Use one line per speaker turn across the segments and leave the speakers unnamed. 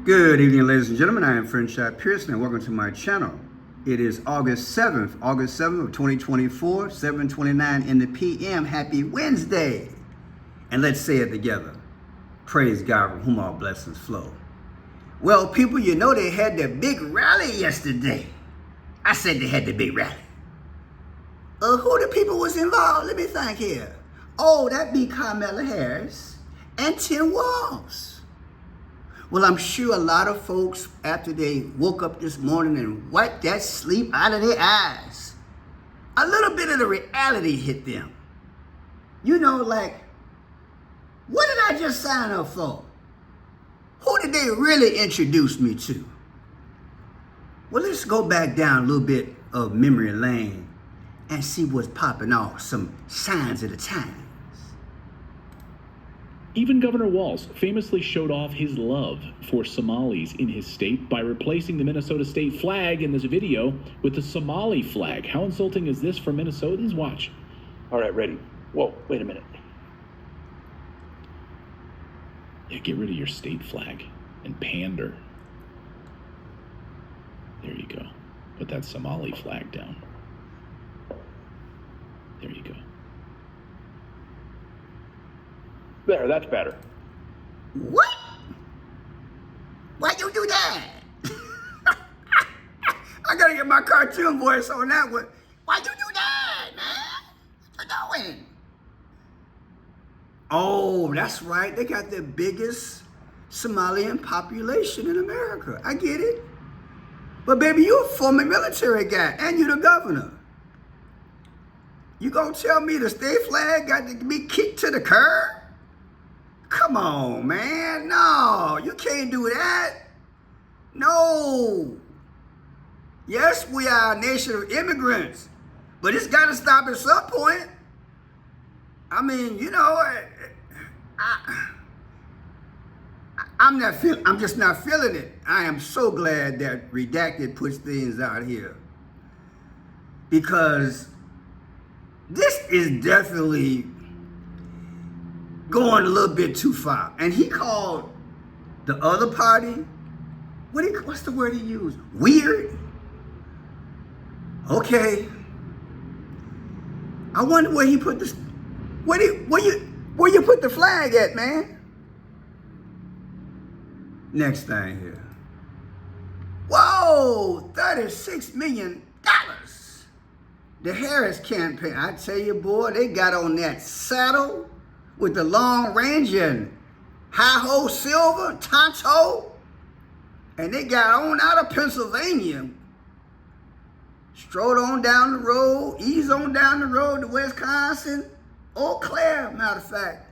Good evening, ladies and gentlemen. I am Friendship Pearson, and welcome to my channel. It is August 7th of 2024, 7:29 in the p.m. Happy Wednesday. And let's say it together. Praise God from whom all blessings flow. Well, people, you know they had their big rally yesterday. I said they had the big rally. Who the people was involved? Let me think here. Oh, that'd be Camila Harris and Tim Waltz. Well, I'm sure a lot of folks, after they woke up this morning and wiped that sleep out of their eyes, a little bit of the reality hit them. You know, like, what did I just sign up for? Who did they really introduce me to? Well, let's go back down a little bit of memory lane and see what's popping off, some signs of the times.
Even Governor Waltz famously showed off his love for Somalis in his state by replacing the Minnesota state flag in this video with the Somali flag. How insulting is this for Minnesotans? Watch.
All right, ready. Whoa, wait a minute.
Yeah, get rid of your state flag and pander. There you go. Put that Somali flag down. There you go.
There, that's better.
What? Why'd you do that? I gotta get my cartoon voice on that one. Why'd you do that, man? What you doing? Oh, that's right. They got the biggest Somalian population in America. I get it. But baby, you're a former military guy and you're the governor. You gonna tell me the state flag got to be kicked to the curb? Come on, man. No, you can't do that. No. Yes, we are a nation of immigrants, but it's got to stop at some point. I mean, you know, I'm just not feeling it. I am so glad that Redacted puts things out here, because this is definitely going a little bit too far. And he called the other party, what's the word he used? Weird? Okay. I wonder where he put this, where you put the flag at, man? Next thing here. Whoa, $36 million. The Harris campaign, I tell you, boy, they got on that saddle with the Long Range and high-ho silver, Tonto, and they got on out of Pennsylvania, strode on down the road, ease on down the road to Wisconsin, Eau Claire, matter of fact.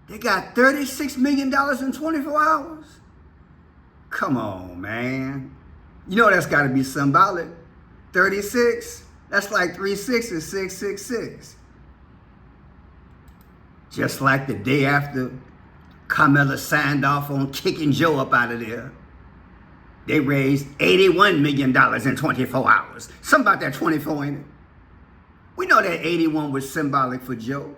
They got $36 million in 24 hours. Come on, man. You know that's got to be symbolic. 36, that's like 3 6s, 666. Just like the day after Camila signed off on kicking Joe up out of there, they raised $81 million in 24 hours. Something about that 24, ain't it? We know that 81 was symbolic for Joe.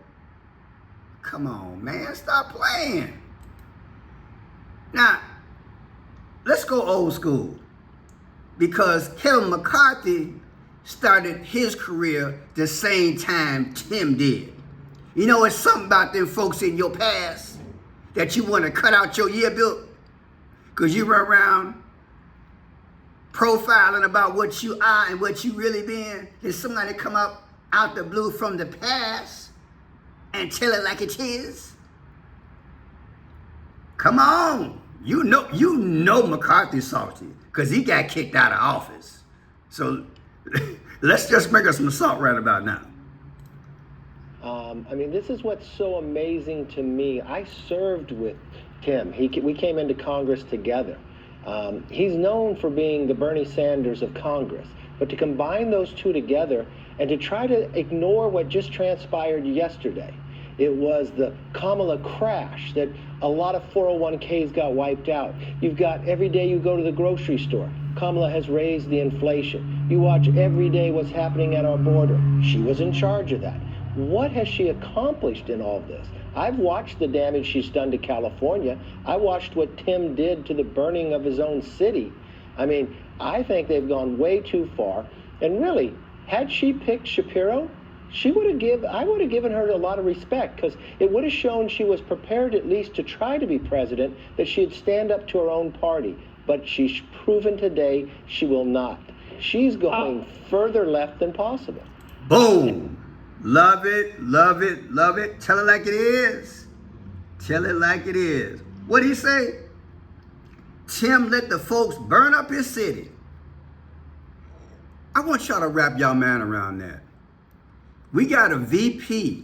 Come on, man, stop playing. Now, let's go old school, because Kevin McCarthy started his career the same time Tim did. You know, it's something about them folks in your past that you want to cut out your yearbook, because you run around profiling about what you are and what you really been. There's somebody come up out the blue from the past and tell it like it is. Come on. You know McCarthy's salty because he got kicked out of office. So let's just make us some salt right about now.
I mean, this is what's so amazing to me. I served with Tim. We came into Congress together. He's known for being the Bernie Sanders of Congress. But to combine those two together and to try to ignore what just transpired yesterday, it was the Kamala crash that a lot of 401ks got wiped out. You've got every day you go to the grocery store, Kamala has raised the inflation. You watch every day what's happening at our border. She was in charge of that. What has she accomplished in all of this? I've watched the damage she's done to California. I watched what Tim did to the burning of his own city. I mean, I think they've gone way too far. And really, had she picked Shapiro, I would have given her a lot of respect, because it would have shown she was prepared at least to try to be president, that she'd stand up to her own party. But she's proven today she will not. She's going further left than possible.
Boom. Love it, love it, love it. Tell it like it is. Tell it like it is. What did he say? Tim let the folks burn up his city. I want y'all to wrap y'all mind around that. We got a VP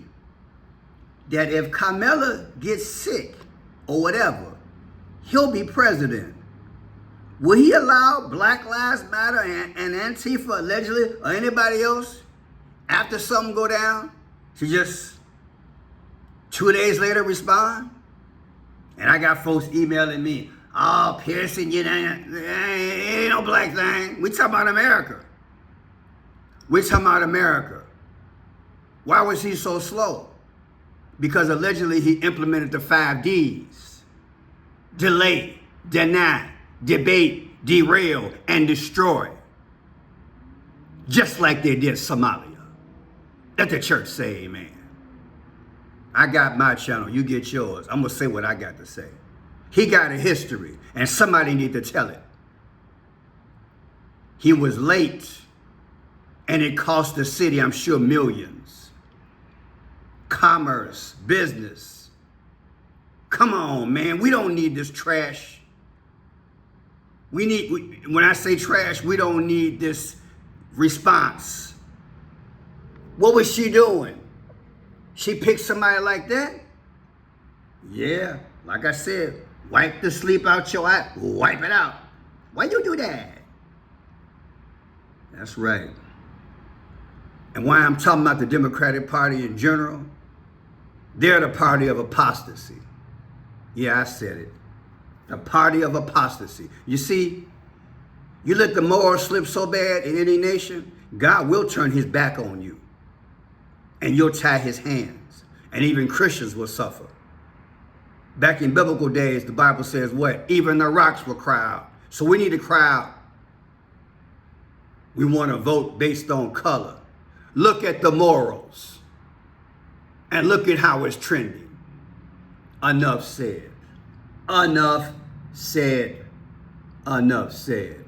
that if Camila gets sick or whatever, he'll be president. Will he allow Black Lives Matter and Antifa allegedly or anybody else after something go down to just 2 days later respond? And I got folks emailing me, oh, Pearson, you know, ain't no black thing. We talking about America. We talking about America. Why was he so slow? Because allegedly he implemented the 5 Ds. Delay, deny, debate, derail, and destroy. Just like they did Somalia. Let the church say amen. I got my channel, you get yours. I'm gonna say what I got to say. He got a history, and somebody need to tell it. He was late, and it cost the city, I'm sure, millions. Commerce, business. Come on, man, we don't need this trash. When I say trash, we don't need this response. What was she doing? She picked somebody like that? Yeah, like I said, wipe the sleep out your eye, wipe it out. Why you do that? That's right. And why I'm talking about the Democratic Party in general, they're the party of apostasy. Yeah, I said it. The party of apostasy. You see, you let the morals slip so bad in any nation, God will turn his back on you. And you'll tie his hands. And even Christians will suffer. Back in biblical days, the Bible says what? Even the rocks will cry out. So we need to cry out. We want to vote based on color. Look at the morals. And look at how it's trending. Enough said. Enough said. Enough said.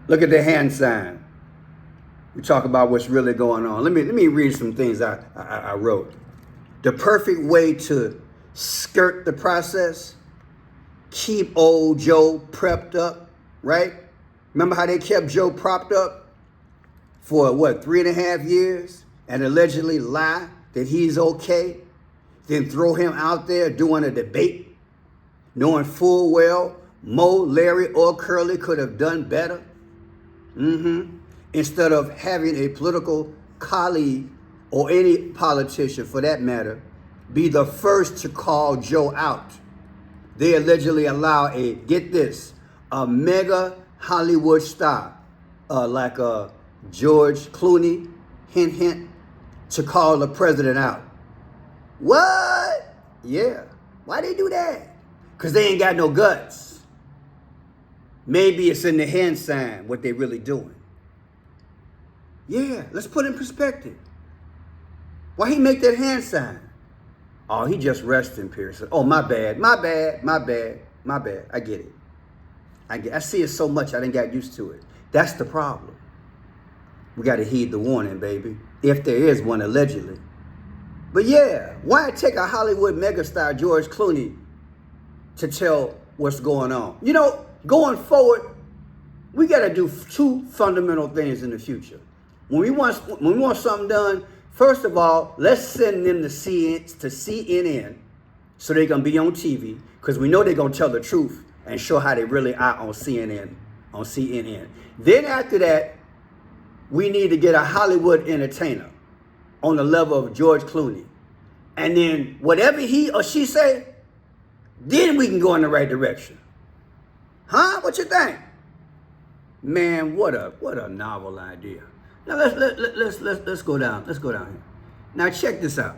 Look at the hand sign. We talk about what's really going on. Let me read some things I wrote. The perfect way to skirt the process, keep old Joe prepped up, right? Remember how they kept Joe propped up for what, 3.5 years, and allegedly lie that he's okay, then throw him out there doing a debate, knowing full well Mo, Larry, or Curly could have done better? Instead of having a political colleague or any politician for that matter be the first to call Joe out. They allegedly allow get this, a mega Hollywood star like George Clooney, hint, hint, to call the president out. What? Yeah. Why they do that? Because they ain't got no guts. Maybe it's in the hand sign what they really doing. Yeah, let's put it in perspective. Why he make that hand sign? Oh, he just resting, Pearson. Oh, my bad. I get it. I see it so much I didn't get used to it. That's the problem. We got to heed the warning, baby. If there is one, allegedly. But yeah, why take a Hollywood megastar, George Clooney, to tell what's going on? You know, going forward, we got to do 2 fundamental things in the future. When we want something done, first of all, let's send them to CNN so they can be on TV, because we know they're going to tell the truth and show how they really are on CNN. Then after that, we need to get a Hollywood entertainer on the level of George Clooney. And then whatever he or she say, then we can go in the right direction. Huh? What you think? Man, what a novel idea. Now let's go down. Let's go down here. Now check this out.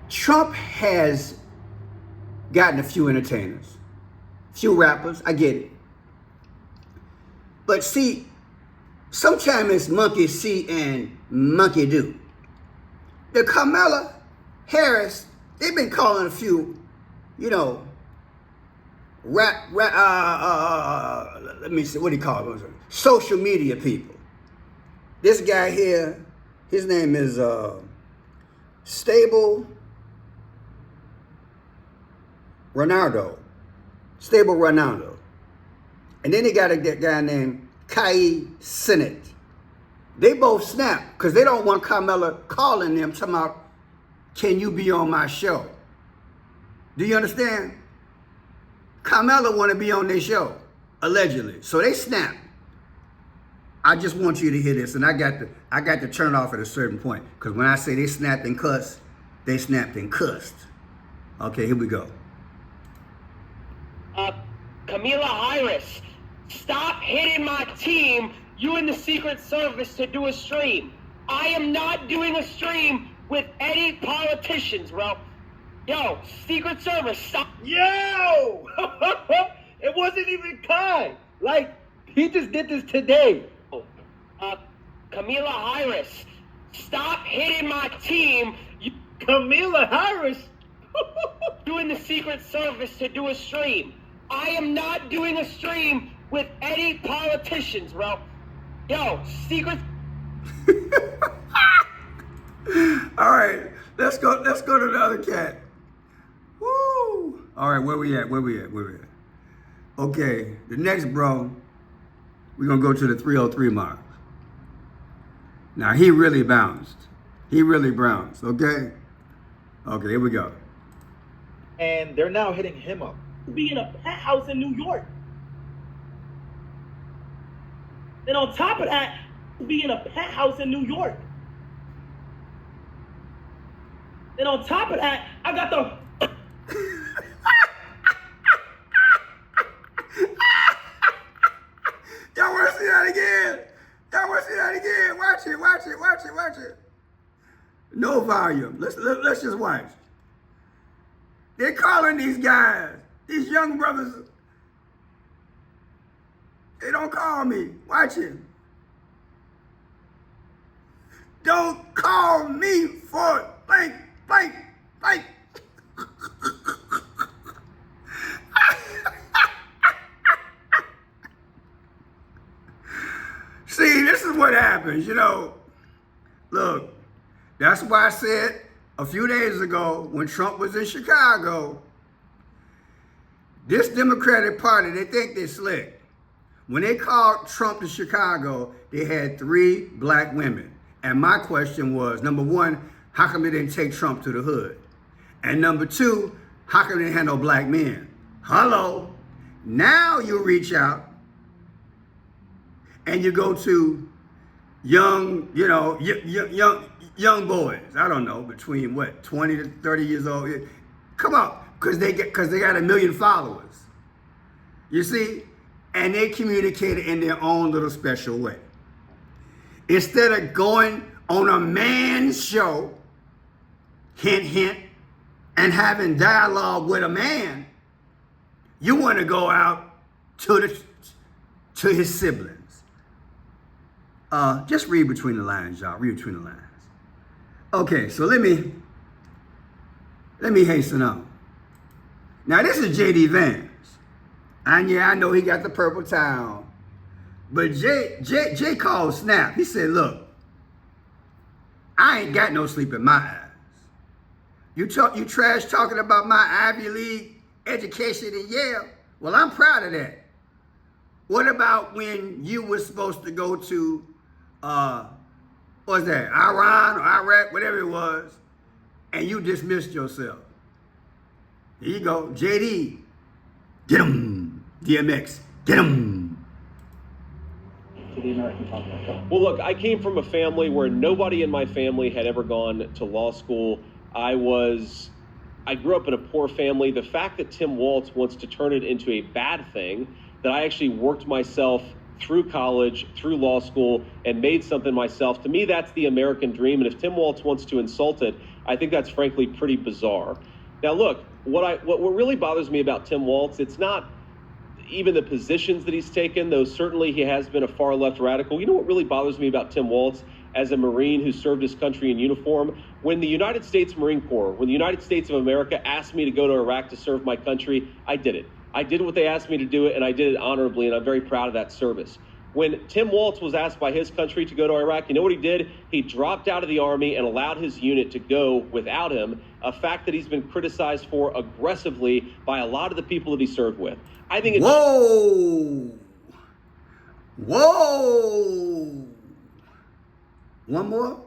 Trump has gotten a few entertainers, few rappers. I get it. But see, sometimes it's monkey see and monkey do. The Camila Harris, they've been calling a few, you know, let me see, what do you call it? Social media people. This guy here, his name is Stable Ronaldo. And then they got a guy named Kai Sinnott. They both snap because they don't want Camila calling them, talking about, can you be on my show? Do you understand? Camila want to be on their show, allegedly. So they snap. I just want you to hear this, and I got to turn off at a certain point, because when I say they snapped and cussed, they snapped and cussed. Okay, here we go.
Camila Harris, stop hitting my team, you and the Secret Service, to do a stream. I am not doing a stream with any politicians, bro. Yo, Secret Service, stop.
Yo! It wasn't even Kai. Like, he just did this today.
Camila Harris, stop hitting my team.
Camila Harris?
You and the Secret Service to do a stream. I am not doing a stream with any politicians, bro. Yo, Secret.
All right, let's go to the other cat. Woo! All right, where we at? Okay, the next bro, we're gonna go to the 303 mark. Now he really bounced. Okay? Okay, here we go.
And they're now hitting him up.
Be in a penthouse in New York. And on top of that, be in a penthouse in New York. And on top of that, I got the...
Y'all want to see that again? Watch it. No volume. Let's just watch. They're calling these guys, these young brothers. They don't call me. Watch it. Don't call me for blank. See, this is what happens, you know. Look, that's why I said a few days ago when Trump was in Chicago, this Democratic Party, they think they're slick. When they called Trump to Chicago, they had 3 black women. And my question was, number 1, how come they didn't take Trump to the hood? And number 2, how come they didn't have no black men? Hello. Now you reach out and you go to young, you know, young boys. I don't know, between what, 20 to 30 years old. Come on, because they got 1 million followers. You see, and they communicate in their own little special way. Instead of going on a man's show, hint, and having dialogue with a man, you want to go out to his siblings. Just read between the lines, y'all. Read between the lines. Okay, so let me hasten on. Now this is J.D. Vance. And yeah, I know he got the purple towel. But Jay called snap. He said, look, I ain't got no sleep in my eyes. You trash talking about my Ivy League education in Yale? Well, I'm proud of that. What about when you were supposed to go to, what was that, Iran or Iraq, whatever it was, and you dismissed yourself? Here you go, JD, get him, DMX, get him.
Well, look, I came from a family where nobody in my family had ever gone to law school. I grew up in a poor family. The fact that Tim Waltz wants to turn it into a bad thing, that I actually worked myself through college, through law school, and made something myself. To me, that's the American dream. And if Tim Waltz wants to insult it, I think that's frankly pretty bizarre. Now, look, what really bothers me about Tim Waltz, it's not even the positions that he's taken, though certainly he has been a far left radical. You know what really bothers me about Tim Waltz as a Marine who served his country in uniform? When the United States Marine Corps, when the United States of America asked me to go to Iraq to serve my country, I did it. I did what they asked me to do it, and I did it honorably, and I'm very proud of that service. When Tim Waltz was asked by his country to go to Iraq, you know what he did? He dropped out of the Army and allowed his unit to go without him, a fact that he's been criticized for aggressively by a lot of the people that he served with. I think it's...
Whoa! Whoa! One more?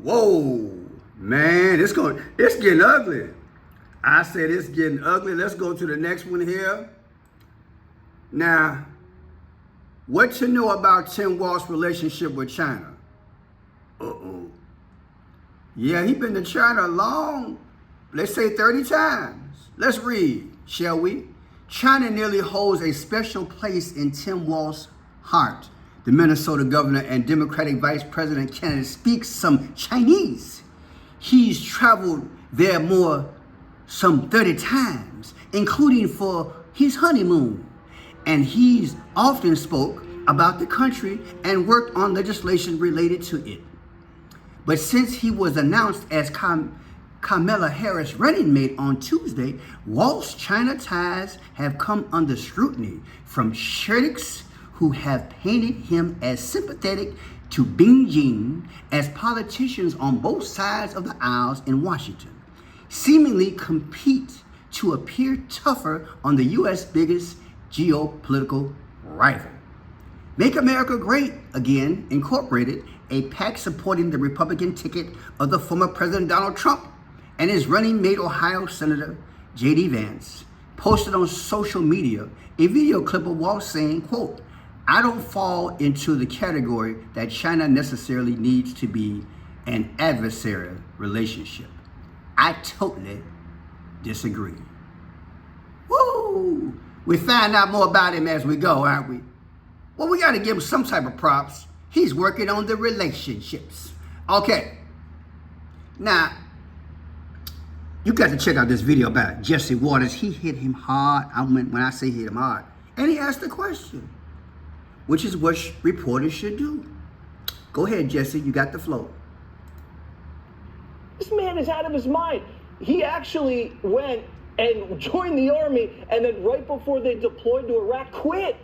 Whoa! Man, it's getting ugly. I said it's getting ugly. Let's go to the next one here. Now, what to know about Tim Waltz's relationship with China? Uh-oh. Yeah, he been to China long, let's say 30 times. Let's read, shall we? China nearly holds a special place in Tim Waltz's heart. The Minnesota governor and Democratic Vice President candidate speaks some Chinese. He's traveled there some 30 times, including for his honeymoon. And he's often spoke about the country and worked on legislation related to it. But since he was announced as Camila Harris' running mate on Tuesday, Walt's China ties have come under scrutiny from critics who have painted him as sympathetic to Beijing, as politicians on both sides of the aisles in Washington seemingly compete to appear tougher on the U.S. biggest geopolitical rival. Make America Great Again Incorporated, a PAC supporting the Republican ticket of the former President Donald Trump and his running mate Ohio Senator J.D. Vance, posted on social media a video clip of Waltz saying, quote, "I don't fall into the category that China necessarily needs to be an adversarial relationship. I totally disagree." Woo! We find out more about him as we go, aren't we? Well, we got to give him some type of props. He's working on the relationships. Okay. Now, you got to check out this video about Jesse Waters. He hit him hard. When I say hit him hard. And he asked the question, which is what reporters should do. Go ahead, Jesse. You got the floor.
This man is out of his mind. He actually went and joined the army, and then right before they deployed to Iraq, quit.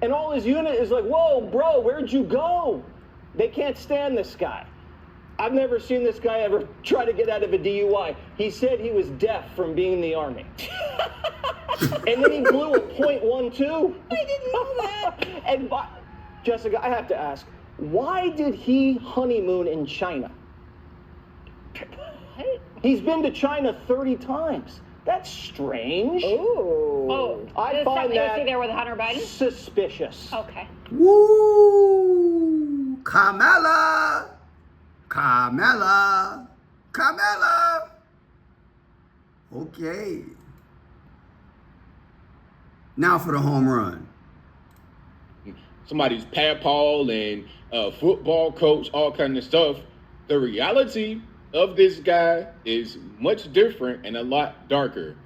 And all his unit is like, whoa, bro, where'd you go? They can't stand this guy. I've never seen this guy ever try to get out of a DUI. He said he was deaf from being in the army. And then he blew a .12. I didn't know that. And Jessica, I have to ask, why did he honeymoon in China? He's been to China 30 times. That's strange.
Oh.
I find that
was he there with Hunter Biden?
Suspicious.
Okay.
Woo! Camila! Okay. Now for the home run.
Somebody's papaw and football coach, all kind of stuff. The reality of this guy is much different and a lot darker.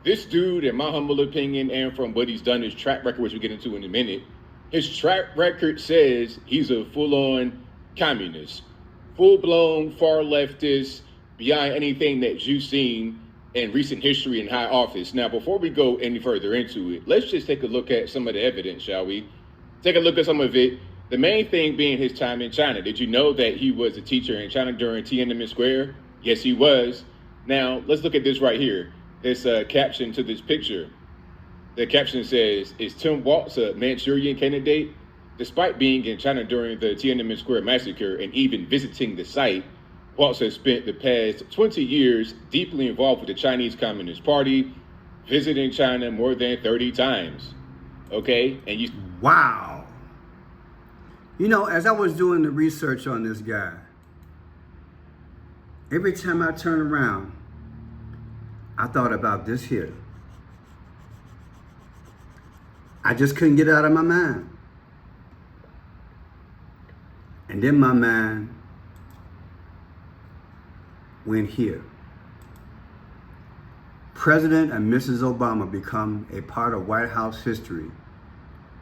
This dude, in my humble opinion, and from what he's done, his track record, which we'll get into in a minute, his track record says he's a full-on communist, full-blown far leftist, beyond anything that you've seen in recent history in high office. Now, before we go any further into it, let's just take a look at some of the evidence, shall we? Take a look at some of it. The main thing being his time in China. Did you know that he was a teacher in China during Tiananmen Square? Yes, he was. Now, let's look at this right here. This caption to this picture. The caption says, "Is Tim Waltz a Manchurian candidate?" Despite being in China during the Tiananmen Square massacre and even visiting the site, Waltz has spent the past 20 years deeply involved with the Chinese Communist Party, visiting China more than 30 times. Okay? And you...
Wow. You know, as I was doing the research on this guy, every time I turn around, I thought about this here. I just couldn't get it out of my mind. And then my mind went here. President and Mrs. Obama become a part of White House history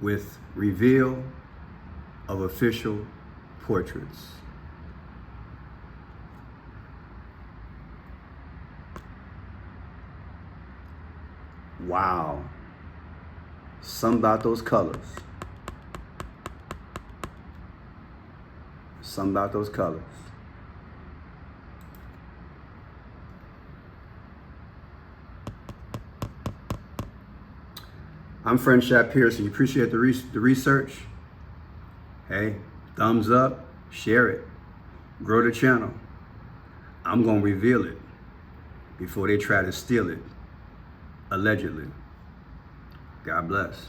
with reveal of official portraits. Wow. Something about those colors. Something about those colors. I'm Friendship Pearson. You appreciate the research? Hey, thumbs up, share it, grow the channel. I'm going to reveal it before they try to steal it, allegedly. God bless.